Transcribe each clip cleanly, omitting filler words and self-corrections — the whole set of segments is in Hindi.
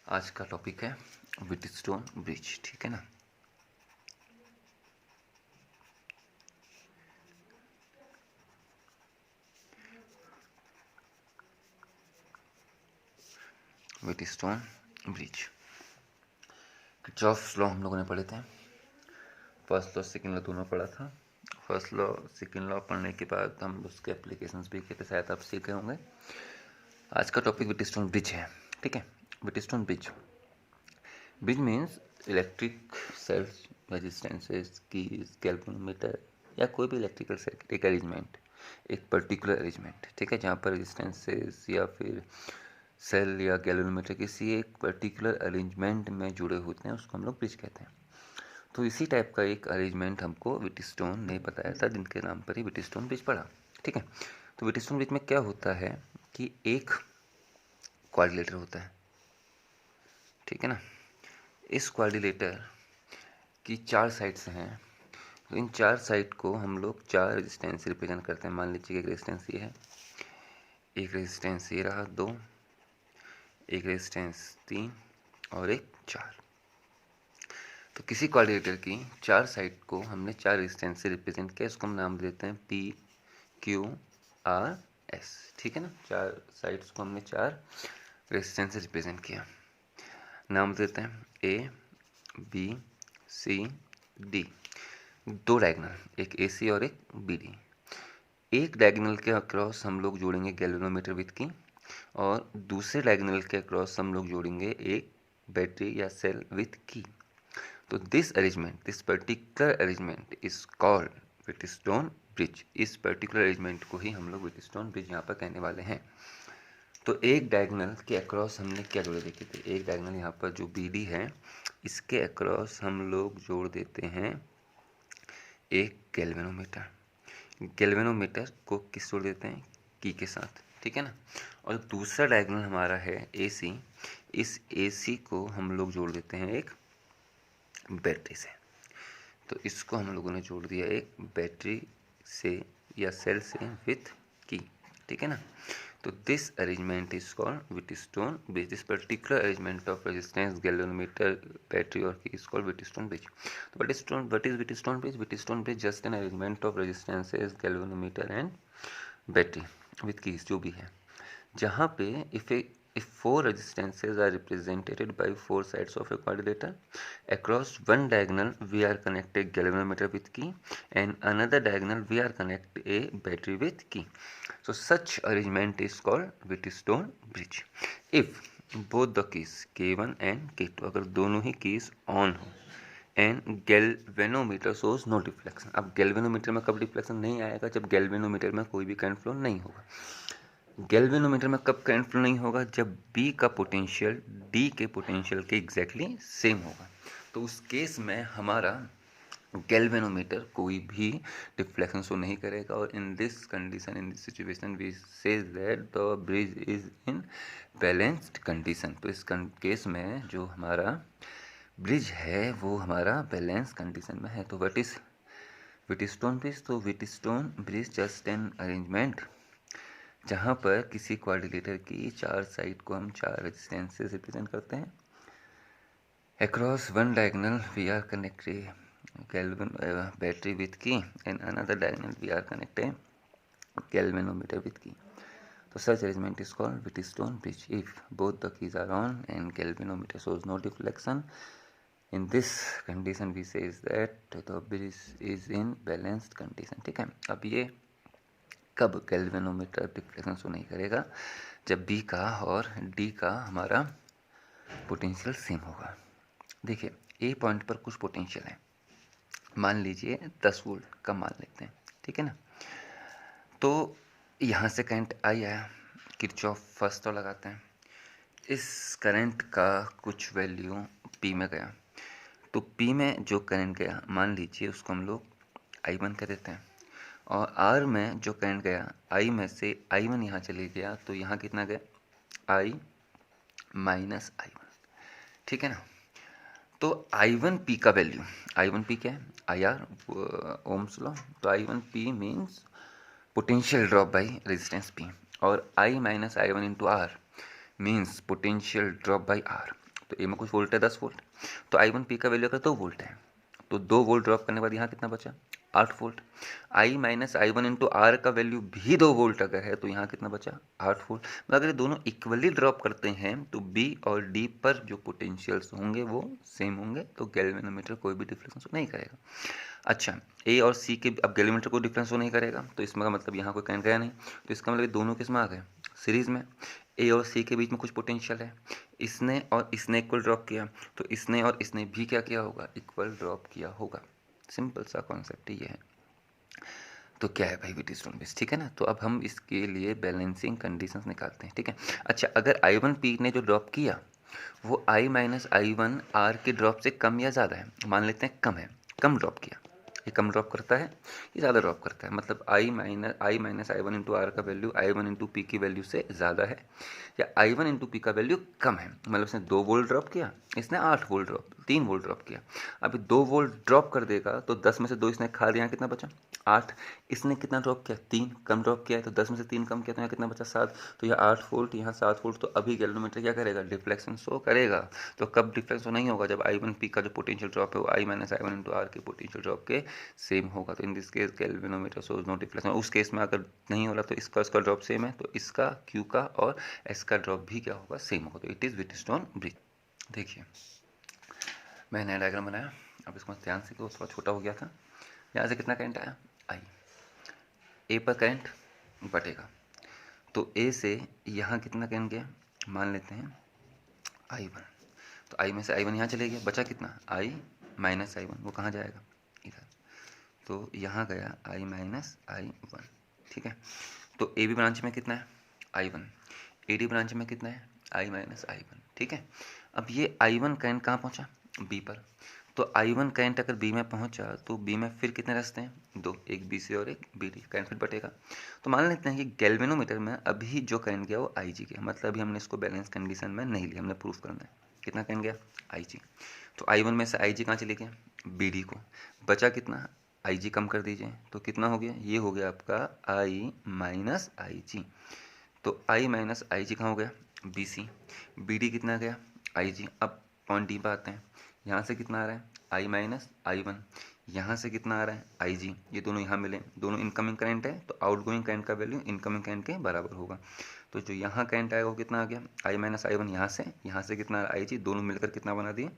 आज का टॉपिक है व्हीटस्टोन ब्रिज, ठीक है ना। व्हीटस्टोन ब्रिज, किर्चॉफ्स लॉ हम लोगों ने पढ़े थे। फर्स्ट लॉ सेकेंड लॉ दोनों पढ़ा था। फर्स्ट लॉ सेकेंड लॉ पढ़ने के बाद हम उसके एप्लीकेशंस भी किए थे, शायद आप सीखे होंगे। आज का टॉपिक व्हीटस्टोन ब्रिज है, ठीक है। Wheatstone bridge, bridge means electric sales, resistances की गैल्वेनोमीटर या कोई भी इलेक्ट्रिकल सर्किट, एक अरेंजमेंट, एक पर्टिकुलर अरेंजमेंट, ठीक है, जहाँ पर रेजिस्टेंसेस या फिर सेल या गैल्वेनोमीटर किसी एक पर्टिकुलर अरेंजमेंट में जुड़े होते हैं, उसको हम लोग ब्रिज कहते हैं। तो इसी टाइप का एक अरेंजमेंट हमको व्हीटस्टोन ने बताया था, जिनके नाम पर ही व्हीटस्टोन ब्रिज पड़ा, ठीक है। तो व्हीटस्टोन ब्रिज में क्या होता है कि एक क्वाड्रिलेटर होता है, ठीक है ना। इस क्वाड्रिलेटर की 4 साइड्स हैं। तो इन 4 साइड को हम लोग 4 रेजिस्टेंस रिप्रेजेंट करते हैं। मान लीजिए एक रेजिस्टेंस ये है, एक रेजिस्टेंस ये रहा 2, एक रेजिस्टेंस 3 और एक 4। तो किसी क्वाड्रिलेटर की 4 साइड को हमने 4 रेजिस्टेंस से रिप्रेजेंट किया, इसको हम नाम देते हैं P Q R S, ठीक है ना। 4 साइड्स को हमने 4 रेजिस्टेंस से रिप्रेजेंट किया, नाम देते हैं A B C D। 2 diagonal, एक AC और एक BD। एक डायगोनल के अक्रॉस हम लोग जोड़ेंगे गैल्वेनोमीटर विथ की, और दूसरे डायगोनल के अक्रॉस हम लोग जोड़ेंगे एक बैटरी या सेल विथ की। तो this arrangement, this particular arrangement is called Wheatstone bridge. इस पर्टिकुलर अरेंजमेंट को ही हम लोग व्हीटस्टोन ब्रिज यहाँ पर कहने वाले हैं। तो एक डायगोनल के अक्रॉस हमने क्या जोड़े देखे थे, एक डायगोनल यहाँ पर जो BD है, इसके अक्रॉस हम लोग जोड़ देते हैं एक गैल्वेनोमीटर। गैल्वेनोमीटर को किस जोड़ देते हैं, की के साथ, ठीक है ना। और दूसरा डायगोनल हमारा है AC। इस AC को हम लोग जोड़ देते हैं एक बैटरी से। तो इसको हम लोगों ने जोड़ दिया एक बैटरी से या सेल से विथ की, ठीक है ना। तो this arrangement is called Wheatstone bridge. This particular arrangement of resistance, galvanometer, battery और की इज कॉल्ड व्हीटस्टोन ब्रिज। तो what is Wheatstone bridge? Wheatstone bridge just an arrangement of resistances, galvanometer and battery with keys, जो भी है, जहाँ पे if 4 resistances are represented by 4 sides of a quadrilater, across one diagonal we are connect a galvanometer with key, and another diagonal we are connect a battery with key. So such arrangement is called Wheatstone bridge. If both the keys K1 and K2, अगर दोनों ही keys on हो and galvanometer shows no deflection. अब गैल्वेनोमीटर में कब डिफ्लेक्शन नहीं आएगा, जब गैल्वेनोमीटर में कोई भी करंट फ्लो नहीं होगा। गैल्वेनोमीटर में कब करंट फ्लो नहीं होगा, जब B का पोटेंशियल D के पोटेंशियल के एग्जैक्टली सेम होगा। तो उस केस में हमारा गैल्वेनोमीटर कोई भी डिफ्लेक्शन शो नहीं करेगा। और in this condition, in this situation we say that the bridge is in balanced condition. तो इस केस में जो हमारा ब्रिज है वो हमारा बैलेंस कंडीशन में है। तो व्हाट इज व्हीटस्टोन ब्रिज? तो Wheatstone bridge just an arrangement जहाँ पर किसी क्वाड्रिलेटर की 4 साइड को हम 4 रेजिस्टेंस से रिप्रेजेंट करते हैं। Across one diagonal we are connected battery with key, and another diagonal we are connected galvanometer with key. So such arrangement is called Wheatstone bridge if both the keys are on and galvanometer shows no deflection. In this condition we say is that the bridge is in balanced condition, ठीक है। अब ये कब गैल्वेनोमीटर डिफ्लेक्शन शो नहीं करेगा, जब B का और D का हमारा पोटेंशियल सेम होगा। देखिए A पॉइंट पर कुछ पोटेंशियल है, मान लीजिए 10 वोल्ट का मान लेते हैं, ठीक है ना। तो यहाँ से करंट आई आया, किरचॉफ फर्स्ट लॉ लगाते हैं। इस करंट का कुछ वैल्यू P में गया, तो P में जो करंट गया मान लीजिए उसको हम लोग I1 कह देते हैं, और R में जो करंट गया I में से I1 यहाँ चले गया, तो यहाँ कितना गया I माइनस I1, ठीक है ना। तो I1P का वैल्यू, I1P क्या है, IR ओम्स लॉ। तो I1P means potential drop by resistance P, और I minus I1 into R means potential drop by R। तो ए में कुछ वोल्ट है 10 वोल्ट, तो I1P का वैल्यू अगर 2 वोल्ट है तो 2 वोल्ट ड्रॉप करने के बाद यहाँ कितना बचा 8 volt. I minus I1 into R का वैल्यू भी 2 वोल्ट अगर है तो यहाँ कितना बचा 8 वोल्ट। मतलब अगर ये दोनों इक्वली ड्रॉप करते हैं तो B और D पर जो पोटेंशियल्स होंगे वो सेम होंगे, तो गैल्वेनोमीटर कोई भी डिफरेंस नहीं करेगा। अच्छा, ए और सी के अब गैल्वेनोमीटर कोई डिफरेंस नहीं करेगा तो इसमें का मतलब यहाँ कोई करंट गया नहीं, तो इसका मतलब दोनों किस में आ गए सीरीज में। ए और सी के बीच में कुछ पोटेंशियल है, इसने और इसने इक्वल ड्रॉप किया तो इसने और इसने भी क्या किया होगा इक्वल ड्रॉप किया होगा। सिंपल सा कॉन्सेप्ट ये है। तो क्या है भाई व्हीटस्टोन ब्रिज, ठीक है ना। तो अब हम इसके लिए बैलेंसिंग कंडीशंस निकालते हैं, ठीक है। अच्छा, अगर I1P ने जो ड्रॉप किया वो I माइनस I1 R के ड्रॉप से कम या ज़्यादा है, मान लेते हैं कम है, कम ड्रॉप किया, ये कम ड्रॉप करता है ये ज़्यादा ड्रॉप करता है, मतलब I minus I1 into R का वैल्यू I1 इंटू पी की वैल्यू से ज़्यादा है, या I1 इंटू पी का वैल्यू कम है, मतलब इसने 2 वोल्ट ड्रॉप किया, इसने 8 वोल्ट ड्रॉप 3 वोल्ट ड्रॉप किया। अभी 2 वोल्ट ड्रॉप कर देगा तो 10 में से 2 इसने खा लिया, कितना बचा 8। इसने कितना ड्रॉप किया 3 कम ड्रॉप किया है, तो 10 में से 3 कम किया तो यहाँ कितना बचा 7, तो यह 8 वोल्ट यहाँ 7 वोल्ट। तो अभी गैल्वेनोमीटर क्या करेगा डिफ्लेक्शन शो करेगा। तो कब डिफ्लेक्शन नहीं होगा जब I1P का जो पोटेंशियल ड्रॉप है वो I minus I1 into R के पोटेंशियल ड्रॉप के सेम होगा। तो in this case galvanometer shows no deflection. उस केस में अगर नहीं हो रहा तो इसका ड्रॉप सेम है, तो इसका Q का और S का ड्रॉप भी क्या होगा सेम होगा। तो इट इज़ व्हीटस्टोन ब्रिज। देखिए मैं नया डायग्राम बनाया, अब इसको ध्यान से, तो थोड़ा छोटा हो गया था। यहाँ से कितना करंट आया I, ए पर करंट बटेगा, तो ए से यहाँ कितना करंट गया मान लेते हैं I1, तो I में से I1 यहाँ चले गया, बचा कितना I माइनस I1, वो कहाँ जाएगा इधर, तो यहाँ गया I माइनस I1, ठीक है। तो ए बी ब्रांच में कितना है I1, ए डी ब्रांच में कितना है I माइनस I1, ठीक है। अब ये I1 करंट कहाँ पहुँचा बी पर, तो I1 करंट अगर बी में पहुंचा तो बी में फिर कितने रास्ते हैं 2, एक बी से और एक बी डी, करंट फिर बटेगा। तो मान लेते हैं कि गैल्वेनोमीटर में अभी जो करंट गया वो IG गया, मतलब अभी हमने इसको बैलेंस कंडीशन में नहीं लिया, हमने प्रूफ करना है कितना करंट गया IG। तो I1 में से IG कहाँ चले गया BD को, बचा कितना IG कम कर दीजिए तो कितना हो गया, ये हो गया आपका I माइनस IG। तो I माइनस IG कहाँ हो गया BC, BD कितना गया IG। अब पॉइंट डी पर आते हैं, यहाँ से कितना आ रहा है I माइनस I1, यहाँ से कितना आ रहा है IG, ये दोनों यहाँ मिले, दोनों इनकमिंग करंट है तो आउटगोइंग करंट का वैल्यू इनकमिंग करंट के बराबर होगा। तो जो यहाँ करंट आएगा वो कितना आ गया I माइनस I1, यहाँ से कितना आ रहा है IG, दोनों मिलकर कितना बना दिए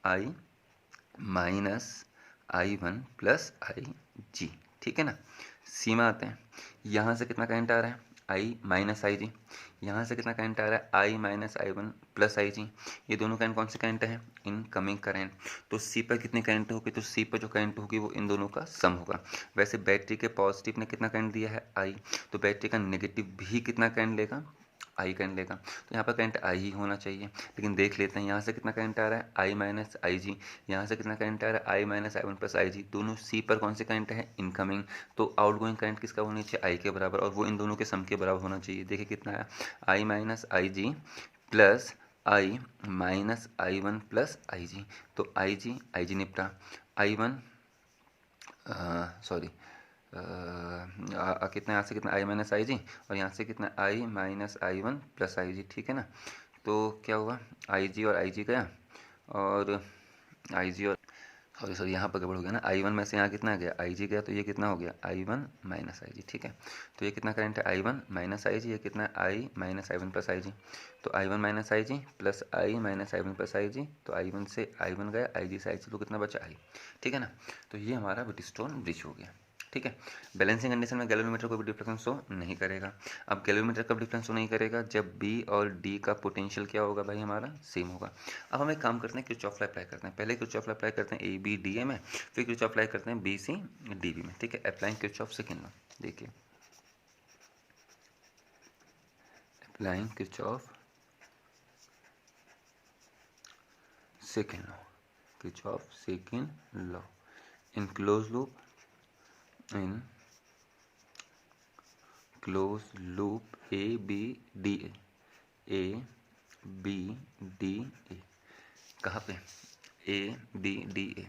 I minus I1 plus IG, ठीक है ना। सी में आते हैं, यहाँ से कितना करंट आ रहा है I माइनस IG, यहाँ से कितना करंट आ रहा है I minus I1 plus IG, ये दोनों करंट कौन से करंट हैं इनकमिंग करंट। तो सी पर कितनी करंट होगी, तो सी पर जो करंट होगी वो इन दोनों का सम होगा। वैसे बैटरी के पॉजिटिव ने कितना करंट दिया है I, तो बैटरी का नेगेटिव भी कितना करंट लेगा I करंट लेगा, तो यहाँ पर करंट I ही होना चाहिए। लेकिन देख लेते हैं यहाँ से कितना करंट आ रहा है I माइनस IG, यहाँ से कितना करंट आ रहा है I minus I1 plus IG, दोनों C पर कौन से करंट है इनकमिंग, तो आउटगोइंग करंट किसका होना चाहिए I के बराबर, और वो इन दोनों के सम के बराबर होना चाहिए। देखिए कितना आया I minus IG plus I minus I1 plus IG, तो IG निपटा I1 सॉरी कितना यहाँ से कितना I माइनस IG और यहाँ से कितना I minus I1 plus IG, ठीक है ना। तो क्या हुआ IG और IG गया, और IG और सॉरी यहाँ पर गड़बड़ हो गया ना, I1 में से यहाँ कितना गया IG गया, तो ये कितना हो गया I1 माइनस IG, ठीक है। तो ये कितना करंट है I1 माइनस IG, ये कितना I minus I1 plus IG, तो I1 minus IG plus I minus I1 plus IG, तो I1 से I1 गया, IG से IG, तो कितना बचा I, ठीक है ना। तो ये हमारा व्हीटस्टोन ब्रिज हो गया, ठीक है। बैलेंसिंग कंडीशन में गैल्वेनोमीटर को भी डिफ्लेक्शन शो नहीं करेगा। अब गैल्वेनोमीटर कब डिफ्लेक्शन शो नहीं करेगा, जब B और D का पोटेंशियल क्या होगा भाई हमारा सेम होगा। अब हम एक काम करते हैं किरचॉफ लॉ अप्लाई करते हैं, पहले किरचॉफ लॉ अप्लाई करते हैं ABDA में, फिर किरचॉफ अप्लाई करते हैं BCDB में, ठीक है। अप्लाइंग किरचॉफ सेकंड लॉ, देखिए applying Kirchhoff second law, Kirchhoff second law in close loop, in close loop ABDA, ABDA कहाँ पे ABDA।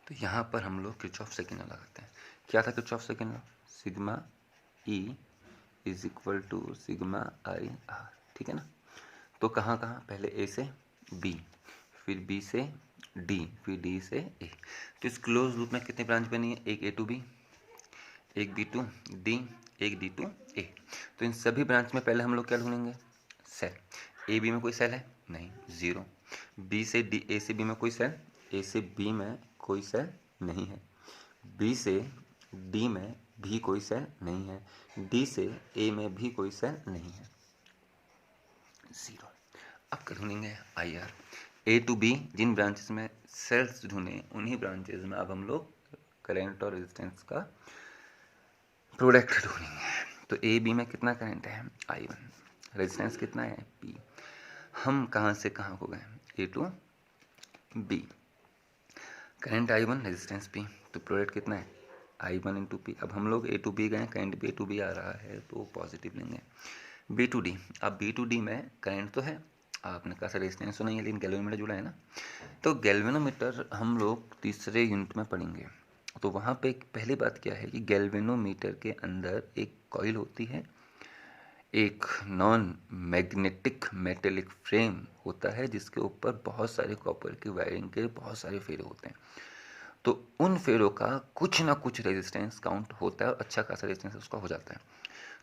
तो यहाँ पर हम लोग किरचॉफ सेकंड लॉ लगाते हैं। क्या था Kirchhoff second law, sigma E is equal to sigma I R, ठीक है ना। तो कहाँ पहले A से बी, फिर बी से डी, फिर डी से ए। तो इस क्लोज लूप में कितनी ब्रांच बनी है? एक ए टू बी, एक बी टू डी, एक डी टू ए। तो इन सभी ब्रांच में पहले हम लोग क्या ढूंढेंगे? सेल। ए बी में कोई सेल है? नहीं, जीरो। बी से डी, ए से बी में कोई सेल? ए से बी में कोई सेल नहीं है। बी से डी में भी कोई सेल नहीं है। डी से ए में भी कोई सेल नहीं है, जीरो। अब क्या ढूंढेंगे? I R. A to B जिन ब्रांचेस में सेल्स ढूंढे उन्हीं ब्रांचेस में अब हम लोग करंट और रेजिस्टेंस का प्रोडक्ट ढूंढेंगे। तो ए बी में कितना करंट है? I one. रेजिस्टेंस कितना है? पी। हम कहाँ से कहाँ को गए? A to B. Current I one, resistance P, तो प्रोडक्ट कितना है? I one into P. अब हम लोग ए टू बी गए, current B A to B आ रहा है तो पॉजिटिव लेंगे। बी टू डी, अब बी टू डी में करंट तो है, आपने कहा सर रेजिस्टेंस तो नहीं है, लेकिन गैल्वेनोमीटर जुड़ा है ना। तो गैल्वेनोमीटर हम लोग तीसरे यूनिट में पढ़ेंगे। तो वहाँ पे पहली बात क्या है कि गैल्वेनोमीटर के अंदर एक कॉइल होती है, एक नॉन मैग्नेटिक मेटेलिक फ्रेम होता है जिसके ऊपर बहुत सारे कॉपर की वायरिंग के बहुत सारे फेरे होते हैं। तो उन फेरों का कुछ ना कुछ रेजिस्टेंस काउंट होता है और अच्छा खासा रेजिस्टेंस उसका हो जाता है।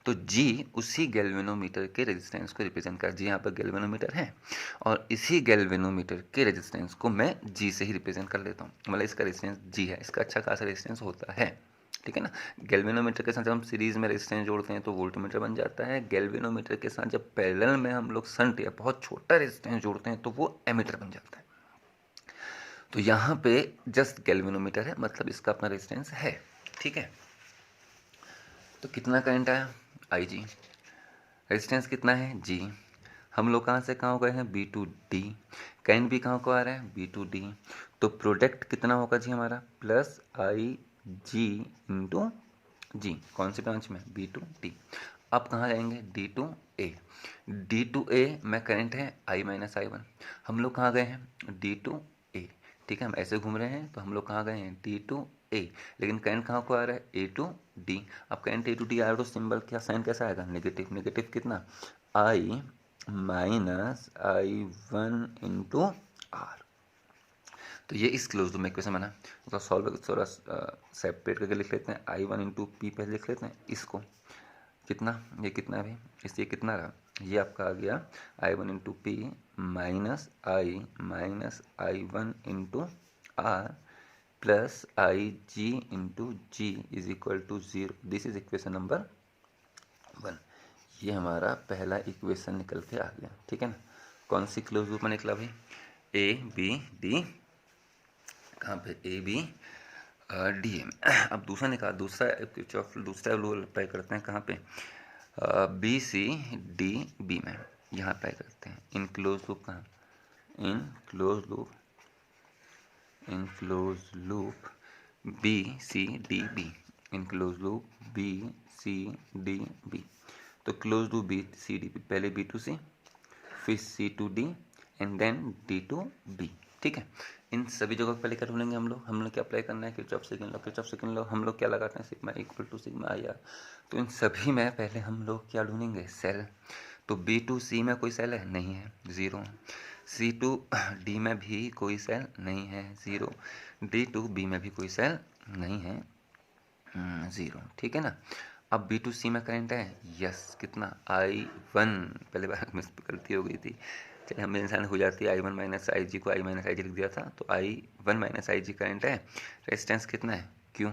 तो जी उसी गैल्वेनोमीटर के रेजिस्टेंस को रिप्रेजेंट कर, जी यहाँ पर गैल्वेनोमीटर है और इसी गैल्वेनोमीटर के रेजिस्टेंस को मैं जी से ही रिप्रेजेंट कर लेता हूँ। मतलब इसका रेजिस्टेंस जी है, इसका अच्छा खासा रेजिस्टेंस होता है, ठीक है ना। गैल्वेनोमीटर के साथ जब हम सीरीज में रेजिस्टेंस जोड़ते हैं तो वोल्टमीटर बन जाता है। गैल्वेनोमीटर के साथ जब पैरेलल में हम लोग शंट या बहुत छोटा रेजिस्टेंस जोड़ते हैं तो वो एमीटर बन जाता है। तो यहाँ पे जस्ट गैल्वेनोमीटर है, मतलब इसका अपना रेजिस्टेंस है, ठीक है। तो कितना करंट आया? आई जी। रेजिस्टेंस कितना है? जी। हम लोग कहाँ से कहाँ गए हैं? B to D. करंट भी कहाँ को आ रहा है? B to D. तो प्रोडक्ट कितना होगा जी हमारा? Plus I G into G. कौन सी ब्रांच में? B to D. अब कहाँ जाएंगे? D to A. D to A में करंट है आई माइनस आई वन। हम लोग कहाँ गए हैं? डी टू ए, ठीक है। हम ऐसे घूम रहे हैं तो हम लोग कहाँ गए हैं? डी टू ए, लेकिन करंट कहाँ को आ रहा है? ए टू डी। अब करंट ए टू डी आ रहा है तो सिंबल क्या, साइन कैसा आएगा? नेगेटिव। नेगेटिव कितना? I minus I one into R. तो ये इस क्लोज लूप में इक्वेशन बना। तो सॉल्व थोड़ा सेपरेट करके लिख लेते हैं। आई वन इंटू पी पहले लिख लेते हैं इसको। कितना? ये कितना है भाई? इसलिए कितना रहा? ये आपका आ गया I one into P minus I one into R plus I G into G is equal to zero. This is equation number one. ये हमारा पहला इक्वेशन निकल के आ गया, ठीक है ना। कौन सी क्लोज लूप में निकला भाई? ए बी डी, कहाँ पे? A B D M. अब दूसरा निकाल, दूसरा रूल अप्लाई करते हैं कहाँ पे? बी सी डी बी में, यहाँ अप्लाई करते हैं। इन क्लोज लूप कहाँ? In close loop B C D B, in close loop B C D B. तो close loop B C D B, पहले बी टू सी, फिर C to D and then D to B, ठीक है। इन सभी जगहों पर पहले क्या ढूंढेंगे हम लोग क्या अप्लाई करना है? Kirchhoff second law. हम लोग क्या लगाते हैं? Sigma equal to sigma I R. तो इन सभी में पहले हम लोग क्या ढूंढेंगे? सेल। तो बी टू सी में कोई सेल है? नहीं है, ज़ीरो। सी टू डी में भी कोई सेल नहीं है, ज़ीरो। डी टू बी में भी कोई सेल नहीं है, ज़ीरो, ठीक है ना। अब बी टू सी में करंट है, यस। कितना? I one. पहले बार मिस गलती हो गई थी, चलिए हम इंसान हो जाती है। आई वन माइनस आई जी को आई माइनस आई जी लिख दिया था, तो I one minus I G current है। रेजिस्टेंस कितना है? क्यू।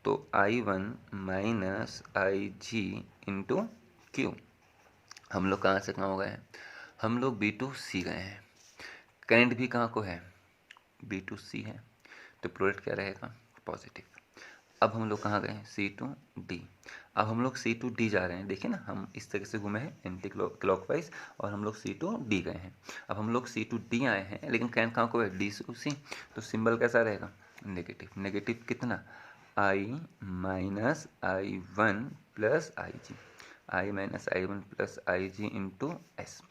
तो I one minus I G into Q. हम लोग कहाँ से कहाँ हो गए हैं? हम लोग बी टू सी गए हैं। करंट भी कहाँ को है? बी टू सी है, तो प्रोडक्ट क्या रहेगा? पॉजिटिव। अब हम लोग कहाँ गए हैं? सी टू डी। अब हम लोग सी टू डी जा रहे हैं, देखिए ना, हम इस तरह से घूमे हैं एंटी क्लॉकवाइज और हम लोग सी टू डी गए हैं। अब हम लोग सी टू डी आए हैं, लेकिन करंट कहाँ को है? D to C. तो सिंबल कैसा रहेगा? नेगेटिव। नेगेटिव कितना? I minus I one plus I G, I minus I one plus I G into S.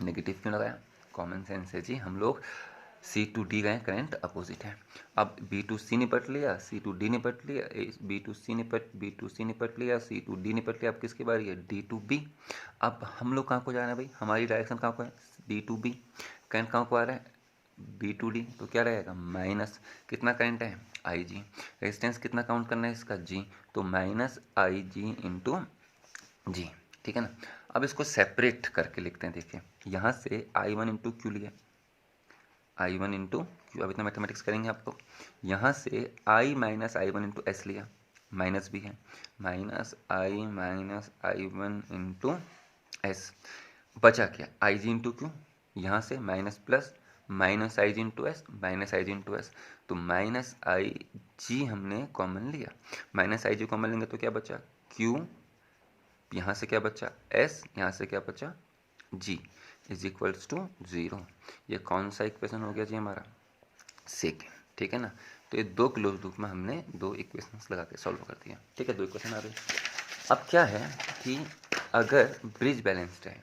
Negative क्यों लगाया? कॉमन सेंस है जी, हम लोग सी टू डी गए, करंट अपोजिट है। अब बी टू सी निपट लिया, सी टू डी निपट लिया, बी टू सी निपट लिया, सी टू डी निपट लिया। अब किसकी बारी है? D to B. अब हम लोग कहाँ को जाना है भाई? हमारी डायरेक्शन कहाँ को है? D to B. करंट कहाँ को आ रहा है, B2D, तो क्या रहेगा माइनस, कितना करंट है IG, रेजिस्टेंस कितना काउंट करना है इसका G, तो माइनस IG इंटू G, ठीक है ना। अब इसको सेपरेट करके लिखते हैं, देखिए यहाँ से I1 इंटू क्यू लिया, I1 इंटू क्यू, अब इतना मैथमेटिक्स करेंगे आप लोग, यहाँ से I minus I1 into S लिया, माइनस भी है, माइनस I1 इंटू एस, बचा क्या IG इंटू क्यू, यहाँ से minus plus, minus IG into S, minus IG into S, तो माइनस IG हमने कॉमन लिया, माइनस IG कॉमन लेंगे तो क्या बचा Q, यहाँ से क्या बचा S, यहाँ से क्या बचा G इज इक्वल्स टू 0। ये कौन सा इक्वेशन हो गया जी हमारा, सेकेंड, ठीक है ना। तो ये दो क्लोज लूप में हमने दो इक्वेशंस लगा के सॉल्व कर दिया, ठीक है, दो इक्वेशन आ गई। अब क्या है कि अगर ब्रिज बैलेंस्ड है,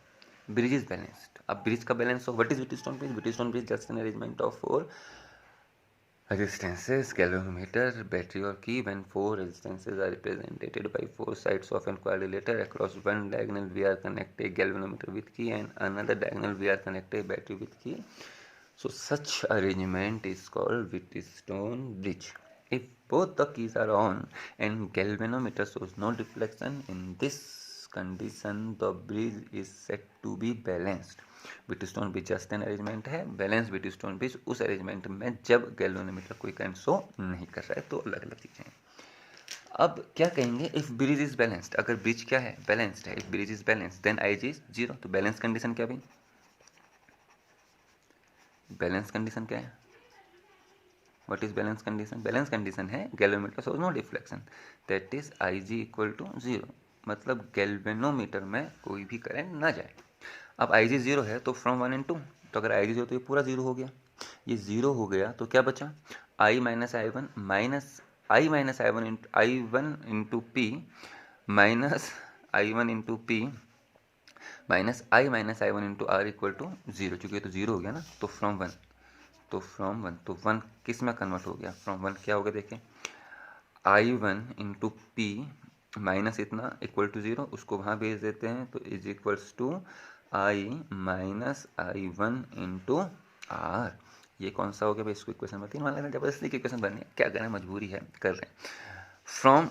ब्रिज इज बैलेंस्ड, अब ब्रिज का बैलेंस हो, what is Wheatstone bridge, Wheatstone bridge just an arrangement of 4 resistances, galvanometer, battery or key, when 4 resistances are represented by 4 sides of an quadrilateral. Across one diagonal we are connect a galvanometer with key and another diagonal we are connect a battery with key. So such arrangement is called Wheatstone bridge. If both the keys are on and galvanometer shows no deflection, in this condition the bridge is said to be balanced. Wheatstone bridge just an arrangement है, बैलेंस व्हीटस्टोन ब्रिज उस अरेंजमेंट में जब गैल्वेनोमीटर कोई करंट शो नहीं कर रहा है, तो अलग अलग चीजें हैं। अब क्या कहेंगे, इफ ब्रिज इज बैलेंस्ड, अगर ब्रिज क्या है बैलेंस्ड है, if bridge is balanced then IG is 0, तो बैलेंस कंडीशन क्या भाई, बैलेंस कंडीशन क्या है, what is balance condition, balance condition है galvanometer shows no deflection, that is IG equal to 0, मतलब गैल्वेनोमीटर में कोई भी करंट ना जाए। अब IG 0 है तो फ्रॉम 1 and 2, तो अगर IG 0 तो ये पूरा 0 हो गया, ये 0 हो गया तो क्या बचा I minus I1 minus I1 into P minus I1 into P minus I into R equal to 0, चूँकि ये तो 0 हो गया ना, तो फ्रॉम 1, तो 1 किस में कन्वर्ट हो गया, फ्रॉम 1 क्या हो गया देखिए, I1 इंटू P माइनस इतना इक्वल टू 0, उसको वहाँ भेज देते हैं, तो is equals to I minus I1 into R। ये कौन सा हो गया भाई, इसको इक्वेशन में 3 मान लेना, जबरदस्ती की इक्वेशन बननी है, क्या करें मजबूरी है, कर रहे हैं। फ्रॉम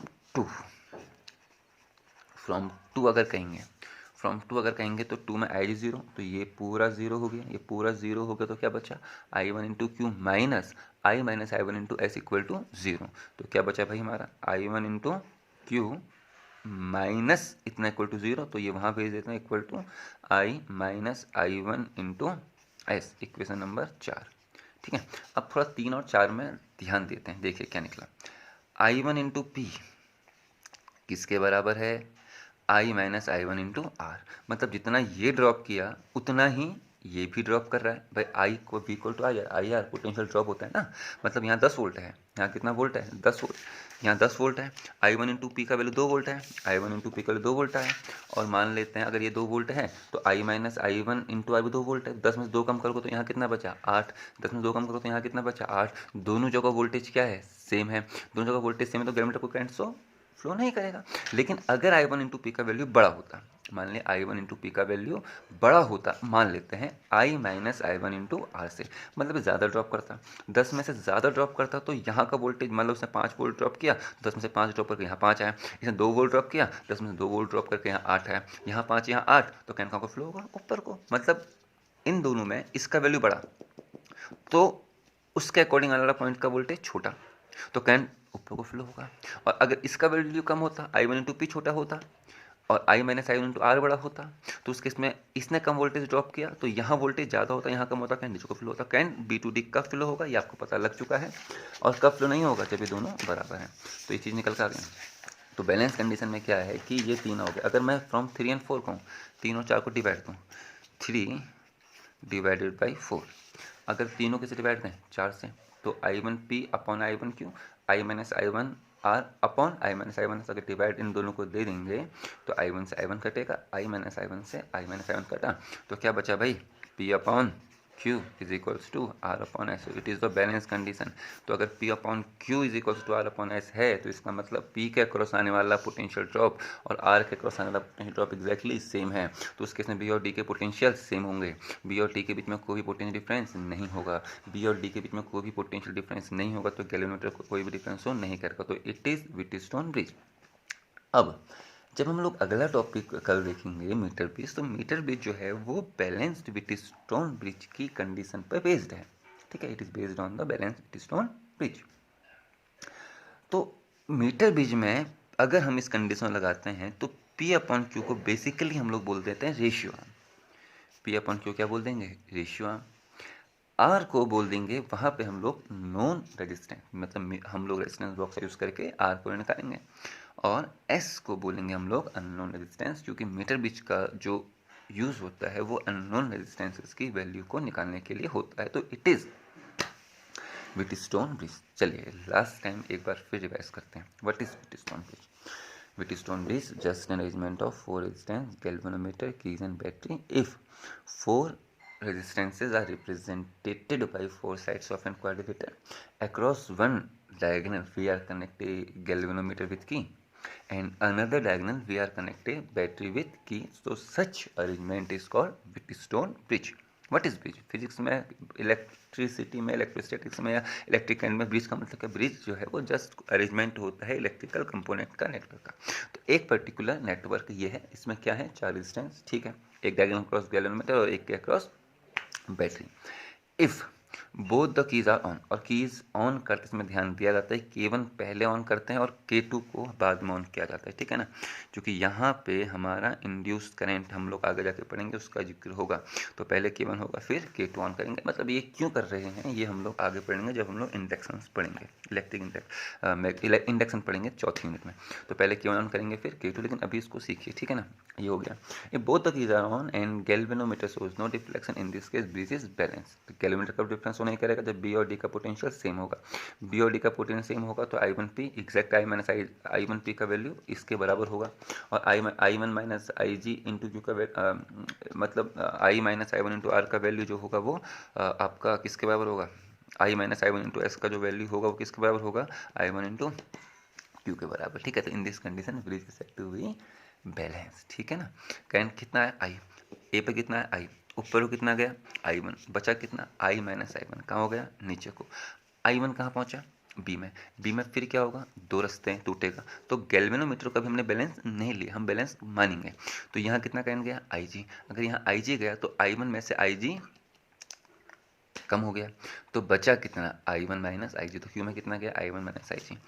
टू अगर कहेंगे तो 2 में IG 0, तो ये पूरा 0 हो गया, ये पूरा 0 हो गया, तो क्या बचा I1 into Q minus I1 into S equal to 0, तो क्या बचा भाई हमारा I1 इंटू क्यू माइनस इतना इक्वल टू 0, तो ये वहाँ भेज देते हैं equal to I minus I1 into S, equation number 4, ठीक है। अब थोड़ा 3 और 4 में ध्यान देते हैं, देखिए क्या निकला, I1 इंटू पी किसके बराबर है, I minus I1 into are, मतलब जितना ये ड्रॉप किया उतना ही ये भी ड्रॉप कर रहा है भाई, आई को भी equal to I R potential drop होता है ना, मतलब यहाँ 10 वोल्ट है, यहाँ कितना वोल्ट है 10 वोल्ट, यहाँ 10 वोल्ट है, I1 इंटू पी का वैल्यू 2 वोल्ट है, I1 इंटू पी का वैल्यू 2 वोल्ट है, और मान लेते हैं अगर ये 2 वोल्ट है तो I minus I1 into are भी 2 वोल्ट है, 10 में से 2 कम करोगे तो यहाँ कितना बचा 8, 10 में 2 कम करो तो यहाँ कितना बचा 8, दोनों जगह वोल्टेज क्या है सेम है, दोनों जगह वोल्टेज सेम है, तो गैल्वेनोमीटर को करंट फ्लो नहीं करेगा। लेकिन अगर I1 इंटू पी का वैल्यू बड़ा होता, मान लें I1 इंटू पी का वैल्यू बड़ा होता, मान लेते हैं I minus I1 into are से, मतलब ज़्यादा ड्रॉप करता, 10 में से ज़्यादा ड्रॉप करता, तो यहाँ का वोल्टेज मान लो उसने 5 वोल्ट ड्रॉप किया, 10 में से 5 ड्रॉप करके यहाँ 5 आया, इसने 2 वोल्ट ड्रॉप किया, 10 में से 2 वोल्ट ड्रॉप करके यहाँ 8 आया, यहाँ 5 यहाँ 8, तो करंट का फ्लो होगा ऊपर को, मतलब इन दोनों में इसका वैल्यू बड़ा तो उसके अकॉर्डिंग आने वाला पॉइंट का वोल्टेज छोटा, तो करंट ऊपर को फ्लो होगा। और अगर इसका वैल्यू कम होता, I1 इंटू पी छोटा होता और I minus I1 into are बड़ा होता, तो उस केस में इसने कम वोल्टेज ड्रॉप किया तो यहाँ वोल्टेज ज़्यादा होता, यहाँ कम होता, करंट नीचे को फ्लो होता, करंट B2D कब फ्लो होगा ये आपको पता लग चुका है, और कब फ्लो नहीं होगा जब ये दोनों बराबर हैं, तो ये चीज़ निकल कर आ गई। तो बैलेंस कंडीशन में क्या है कि ये 3 हो गए, अगर मैं फ्रॉम 3 and 4 कहूँ, 3 और 4 को डिवाइड दूँ, 3 डिवाइडेड बाई 4, अगर तीनों किसे डिवाइड दें 4 से, तो I1 P upon I1 Q, I minus I1 R upon I minus I1, अगर डिवाइड इन दोनों को दे देंगे तो I1 से I1 कटेगा, I माइनस I1 से I माइनस I1 कटा, तो क्या बचा भाई P upon Q is equals to R upon S, it is the balance condition. तो अगर P upon Q is equals to R upon S है तो इसका मतलब P के अक्रॉस आने वाला पोटेंशियल ड्रॉप और R के अक्रॉस आने वाला पोटेंशियल ड्रॉप एग्जैक्टली सेम है। तो उस केस में B और D के पोटेंशियल सेम होंगे, B और D के बीच में कोई भी पोटेंशियल डिफरेंस नहीं होगा, B और D के बीच में कोई भी पोटेंशियल डिफरेंस नहीं होगा तो गैल्वेनोमीटर को कोई भी डिफरेंस नहीं करेगा। तो इट इज़ व्हिटस्टोन ब्रिज। अब जब हम लोग अगला टॉपिक कल देखेंगे मीटर ब्रिज, तो मीटर ब्रिज जो है वो बैलेंस्ड व्हिटस्टोन ब्रिज की कंडीशन पर बेस्ड है, ठीक है, it is based on the balanced Wheatstone bridge. तो मीटर ब्रिज में अगर हम इस कंडीशन लगाते हैं तो P अपॉन क्यू को बेसिकली हम लोग बोल देते हैं ratio arm. P upon Q क्या बोल देंगे, रेशियो आर्म। आर को बोल देंगे वहाँ पे हम लोग नॉन रेजिस्टेंस, मतलब हम लोग रेजिस्टेंस बॉक्स यूज़ करके आर को निकालेंगे, और एस को बोलेंगे हम लोग अननोन रेजिस्टेंस, क्योंकि मीटर ब्रिज का जो यूज़ होता है वो अननोन रेजिस्टेंसेस की वैल्यू को निकालने के लिए होता है। तो इट इज़ व्हिटस्टोन ब्रिज। चलिए लास्ट टाइम एक बार फिर रिवाइज करते हैं, what is Wheatstone bridge. Wheatstone bridge just an arrangement of 4 resistance, galvanometer, keys and battery. If 4 resistances are represented by 4 sides of an quadrilateral. Across one diagonal we are connected galvanometer with key and another diagonal we are connected battery with key. So such arrangement is called Wheatstone bridge. What is bridge? Physics में, इलेक्ट्रिसिटी में, इलेक्ट्रोस्टैटिक्स में या इलेक्ट्रिक एंड में ब्रिज का मतलब क्या, ब्रिज जो है वो जस्ट अरेंजमेंट होता है इलेक्ट्रिकल कंपोनेंट का, नेटवर्क का। तो एक पर्टिकुलर नेटवर्क ये है, इसमें क्या है, 4 रेजिस्टेंस, ठीक है, एक डायगोनल क्रॉस गैल्वेनोमीटर और एक के cross battery. If both the keys are on, और कीज ऑन करते समय ध्यान दिया जाता है K1 पहले ऑन करते हैं और K2 को बाद में ऑन किया जाता है, ठीक है ना, क्योंकि यहाँ पे हमारा इंड्यूस्ड करंट हम लोग आगे जाके पढ़ेंगे उसका जिक्र होगा। तो पहले K1 होगा फिर K2 ऑन करेंगे। मतलब ये क्यों कर रहे हैं ये हम लोग आगे पढ़ेंगे जब हम लोग इंडक्शन पढ़ेंगे, इलेक्ट्रिक इंडक्शन पढ़ेंगे चौथी यूनिट में। तो पहले K1 ऑन करेंगे फिर K2, लेकिन अभी इसको सीखिए, ठीक है ना। ये हो गया, ये both the keys are on and galvanometer shows no deflection, in this case bridge is balance. तो गैल्वेनोमीटर का डिफरेंस नहीं करेगा जब B और D का पोटेंशियल सेम होगा। B और D का पोटेंशियल सेम होगा तो I1P एग्जैक्ट I-1P का वैल्यू इसके बराबर होगा, और I1 minus IG into Q का मतलब I minus I1 into R का वैल्यू जो होगा वो आपका किसके बराबर होगा, I minus I1 into S का जो वैल्यू होगा वो किसके बराबर होगा, I1 इंटू Q के बराबर, ठीक है। तो in this condition bridge is said to be balance, ठीक है ना। करंट कितना है, I, ए पे कितना है, I, ऊपर को कितना गया, I1, बचा कितना, I माइनस I1, कहाँ हो गया, नीचे को। I1 कहाँ पहुँचा, B में, B में फिर क्या होगा, दो रास्ते हैं, टूटेगा। तो गैल्वेनोमीटर का भी हमने बैलेंस नहीं लिया, हम बैलेंस मानेंगे। तो यहाँ कितना करंट गया, IG, अगर यहाँ IG गया तो I1 में से IG कम हो गया, तो बचा कितना, I1 माइनस IG। तो Q में कितना गया, I1 माइनस IG।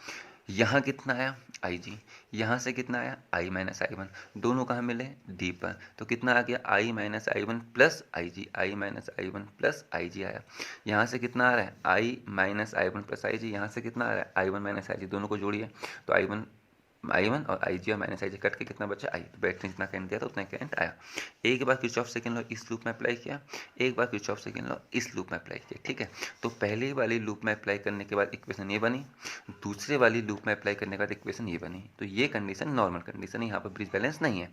यहाँ कितना आया, IG, यहाँ से कितना आया, I माइनस I1, दोनों कहाँ मिले, D पर, तो कितना आ गया, I minus I1 plus IG, I minus I1 plus IG आया। यहाँ से कितना आ रहा है, I minus I1 plus IG, यहाँ से कितना आ रहा है, I1 माइनस IG, दोनों को जोड़िए तो I1 और IG और माइनस IG कट के कितना बचा, I। तो बैटरी जितना करंट दिया था उतना करंट आया। एक बार किरचॉफ सेकंड लॉ इस लूप में अप्लाई किया, एक बार किरचॉफ सेकंड लॉ इस लूप में अप्लाई किया, ठीक है। तो पहले वाली लूप में अप्लाई करने के बाद इक्वेशन ये बनी, दूसरे वाली लूप में अप्लाई करने के बाद इक्वेशन ये बनी। तो ये कंडीशन नॉर्मल कंडीशन है, यहाँ पर ब्रिज बैलेंस नहीं है।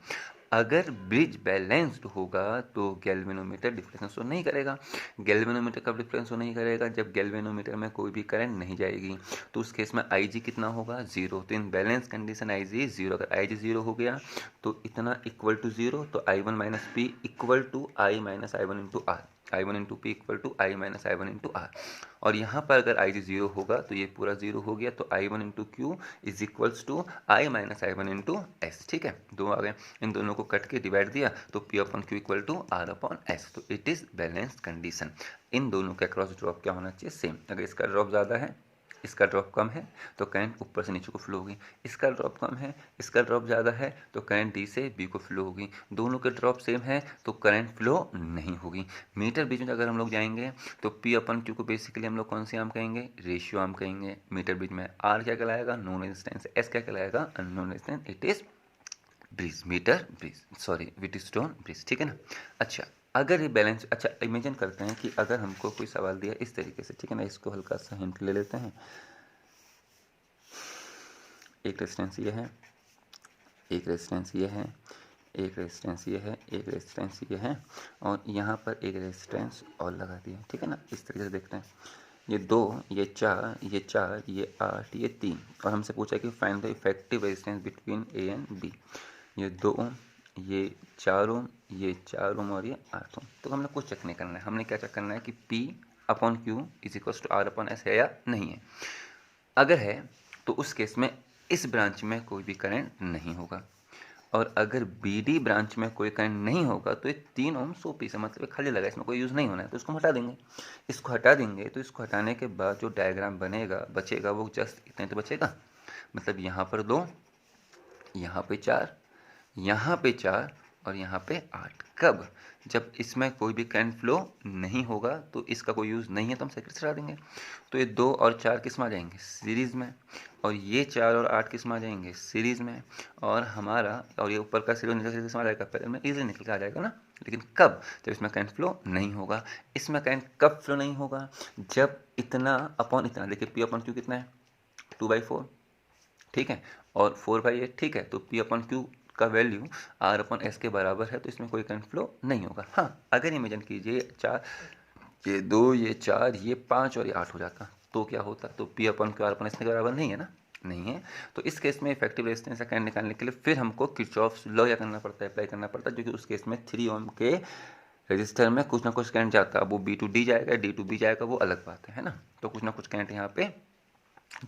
अगर ब्रिज बैलेंस्ड होगा तो गैल्वेनोमीटर डिफरेंस शो नहीं करेगा। गैल्वेनोमीटर कब डिफरेंस शो नहीं करेगा, जब गैल्वेनोमीटर में कोई भी करंट नहीं जाएगी। तो उस केस में IG कितना होगा, 0। तो इन बैलेंस कंडीशन IG 0, अगर IG 0 हो गया तो इतना इक्वल टू 0, तो I1 minus P equal to I minus I1 into R, I1 into P equal to I minus I1 into R। और यहाँ पर अगर IG 0 होगा तो ये पूरा 0 हो गया, तो I1 into Q is equals to I minus I1 into S, ठीक है। दो आ गए, इन दोनों को कट के डिवाइड दिया तो P upon Q equal to R upon S। तो इट इज़ बैलेंस्ड कंडीशन। इन दोनों का क्रॉस ड्रॉप क्या होना चाहिए, सेम। अगर इसका ड्रॉप ज़्यादा है, इसका ड्रॉप कम है तो करंट ऊपर से नीचे को फ्लो होगी, इसका ड्रॉप कम है, इसका ड्रॉप ज़्यादा है तो करंट D से B को फ्लो होगी। दोनों के ड्रॉप सेम है तो करंट फ्लो नहीं होगी। मीटर ब्रिज में अगर हम लोग जाएंगे तो P अपन Q को बेसिकली हम लोग कौन सी आर्म कहेंगे, रेशियो आर्म कहेंगे। मीटर ब्रिज में R क्या कहलाएगा, नॉन रेजिस्टेंस, S क्या कहलाएगा, unknown resistance. It is bridge, metre bridge, sorry Wheatstone bridge, ठीक है ना। अच्छा, अगर ये बैलेंस, अच्छा इमेजिन करते हैं कि अगर हमको कोई सवाल दिया इस तरीके से, ठीक है ना, इसको हल्का सा हिंट ले लेते हैं। एक रेजिस्टेंस ये है, एक रेजिस्टेंस ये है, एक रेजिस्टेंस ये है, एक रेजिस्टेंस ये है, और यहाँ पर एक रेजिस्टेंस और लगा दिया, ठीक है ना। इस तरीके से देखते हैं, ये 2, ये 4, ये 4, ये 8, ये 3, और हमसे पूछा कि find the effective resistance between A and B. ये 2 ओम, ये 4 ओम, ये 4 ओम और ये 8 ओम। तो हमने कुछ चेक नहीं करना है, हमने क्या चेक करना है कि P/Q is equal to R/S है या नहीं है। अगर है तो उस केस में इस ब्रांच में कोई भी करंट नहीं होगा, और अगर BD ब्रांच में कोई करंट नहीं होगा तो ये 3 ओम सोपी से मतलब खाली लगा, इसमें कोई यूज़ नहीं होना है, तो इसको हटा देंगे। इसको हटा देंगे तो इसको हटाने के बाद जो डायग्राम बनेगा बचेगा वो जस्ट इतना तो बचेगा, मतलब यहाँ पर 2, यहाँ पे 4, यहाँ पे 4 और यहाँ पे 8। कब? जब इसमें कोई भी करंट फ्लो नहीं होगा, तो इसका कोई यूज़ नहीं है तो हम सर्किट से हटा देंगे। तो ये 2 और 4 किस में आ जाएंगे? सीरीज़ में। और ये 4 और 8 किस में आ जाएंगे? सीरीज़ में। और हमारा, और ये ऊपर का सीरीज नीचे का किस में आ जाएगा? पैरेलल में। इजीली निकल के आ जाएगा ना। लेकिन कब? जब इसमें करंट फ्लो नहीं होगा। इसमें करंट कब फ्लो नहीं होगा? जब इतना अपॉन इतना, देखिए P/Q कितना है? 2/4, ठीक है, और 4/8, ठीक है। तो P/Q का वैल्यू R/S के बराबर है, तो इसमें कोई करंट फ्लो नहीं होगा। हाँ, अगर इमेजिन कीजिए 4, ये 2, ये 4, ये 5 और ये 8 हो जाता, तो क्या होता? तो P/Q R/S के बराबर नहीं है ना, नहीं है। तो इस केस में इफेक्टिव रेजिस्टेंस का करंट निकालने के लिए फिर हमको किरचॉफ्स लॉ या करना पड़ता है, अप्लाई करना पड़ता है, जो कि उस केस में 3 ओम के रजिस्टर में कुछ ना कुछ करंट जाता है। अब वो B to D जाएगा, D to B जाएगा, वो अलग बात है ना। तो कुछ ना कुछ करंट यहाँ पे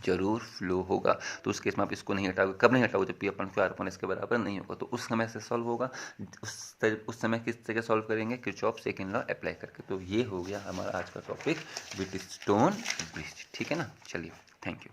जरूर फ्लो होगा। तो उस केस में आप इसको नहीं हटाओगे। कब नहीं हटाओगे? जब P/Q R/S के बराबर नहीं होगा। तो उस समय से सॉल्व होगा। उस समय किस तरह सॉल्व करेंगे? किरचॉफ सेकंड लॉ अप्लाई करके। तो ये हो गया हमारा आज का टॉपिक, व्हीटस्टोन ब्रिज, ठीक है ना। चलिए, थैंक यू।